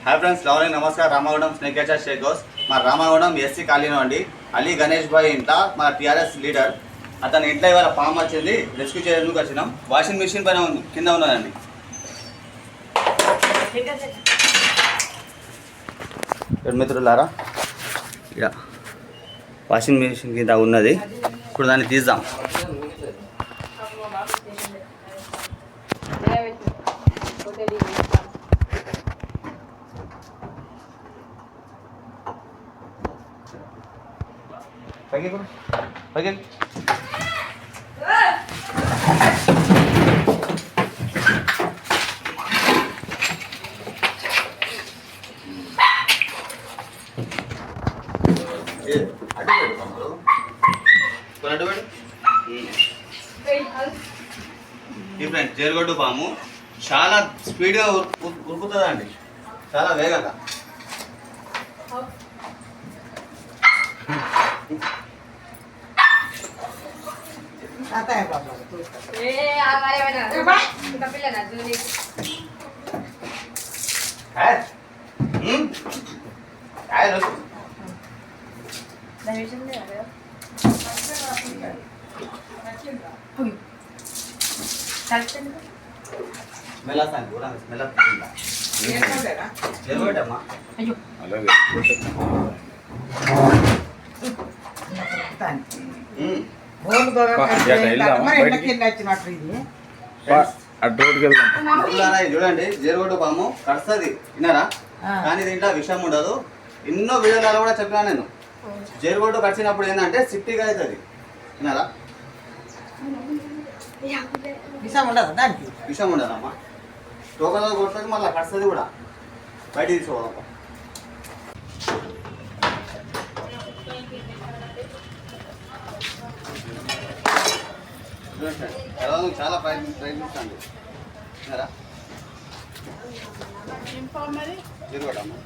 Hi friends, lovely నమస్కారం. Ramagundam snake catcher Shaik హౌస్. మా రామగుండం ఎస్సీ కాలనీ అండి. అలీ గణేష్ భాయ్ ఇంట్లో మన టీఆర్ఎస్ లీడర్ అతని ఇంట్లో ఇవాళ పాము వచ్చింది. రెస్క్యూ చేయడానికి వచ్చినాం. వాషింగ్ మిషన్ పైన కింద ఉన్నదండి. మిత్రులారా, ఇక వాషింగ్ మిషన్ కింద ఉన్నది. ఇప్పుడు దాన్ని తీద్దాం. పైకి పైకి ఈ ఫ్రెండ్స్ జేరుగొడ్డు పాము చాలా స్పీడ్గా ఉరుకుతుందండి, చాలా వేగంగా. చూడండి, జేరుగొడ్డు పాము కడుస్తుంది విన్నారా, కానీ దీంట్లో విషయం ఉండదు. ఎన్నో వీడియోలలో కూడా చెప్పినా నేను. జేరుగొడ్డు కడిచినప్పుడు ఏంటంటే సిట్టిగా అవుతుంది విన్నారా. విషం ఉండదమ్మా. టోకన్లో కొడుతుంది, మళ్ళీ కడుస్తుంది కూడా. బయట తీసుకోవాలమ్మా. చాలా ప్రయత్నిస్తాండి విన్నారా. జరుగుడమ్మా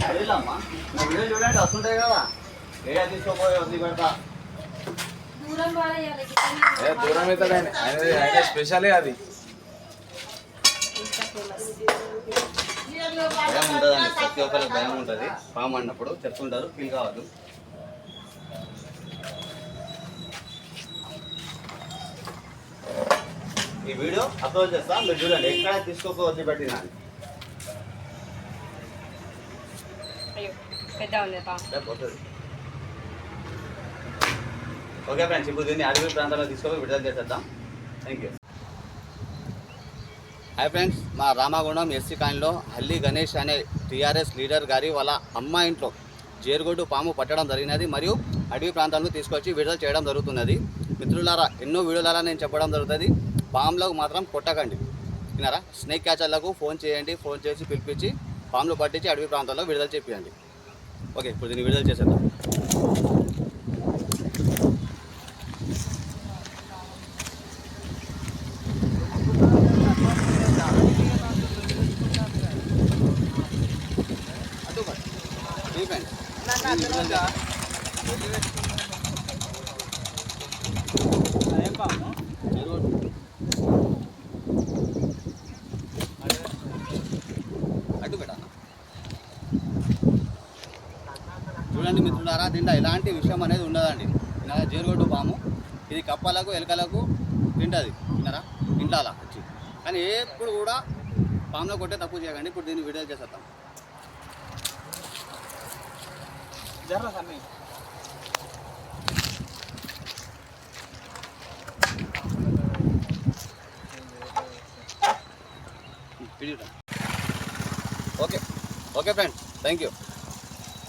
అడిగిల్లమ్మా. నా వీడియో చూడండి, వస్తుంటాయి కదా. ఏడా తీసుకోపోయి వదిలి పెడతా. దూరం అవుతాడు స్పెషలే అది. భయం ఉంటుందండి, ప్రతి ఒక్కరికి భయం ఉంటుంది. పాము అన్నప్పుడు చెప్తుంటారు, ఫీల్ కావద్దు. ఈ వీడియో అప్లోడ్ చేస్తా, మీరు చూడండి. ఎక్కడ తీసుకోక వదిలిపెట్టినా పోతుంది. ఓకే ఫ్రెండ్స్, ఇప్పుడు దీన్ని అడవి ప్రాంతాల్లో తీసుకొని విడుదల చేసేద్దాం. Thank you. హాయ్ ఫ్రెండ్స్, మా రామగుండం ఎస్సీ కాలనీలో అలీ గణేష్ అనే టీఆర్ఎస్ లీడర్ గారి వాళ్ళ అమ్మ ఇంట్లో జేరుగొడ్డు పాము పట్టడం జరిగినది. మరియు అడవి ప్రాంతాలను తీసుకొచ్చి విడుదల చేయడం జరుగుతున్నది. మిత్రులారా, ఎన్నో వీడియోలలో నేను చెప్పడం జరుగుతుంది, పాములకు మాత్రం కొట్టకండి విన్నారా. స్నేక్ క్యాచర్లకు ఫోన్ చేయండి, ఫోన్ చేసి పిలిపించి పాములు పట్టించి అడవి ప్రాంతాల్లో విడుదల చేయండి. ఓకే, ఇప్పుడు దీన్ని విడుదల చేసేద్దాం. చూడండి మిత్రులారా, దీంట్లో ఎలాంటి విషయం అనేది ఉండదండి. జేరుగొడ్డు పాము ఇది కప్పలకు ఎలుకలకు తింటుంది విన్నారా, ఇంట్లో అలా వచ్చి. కానీ ఎప్పుడు కూడా పాములో కొట్టే తప్పు చేయకండి. ఇప్పుడు దీన్ని విడుదల చేసేద్దాం. Okay okay friends, thank you.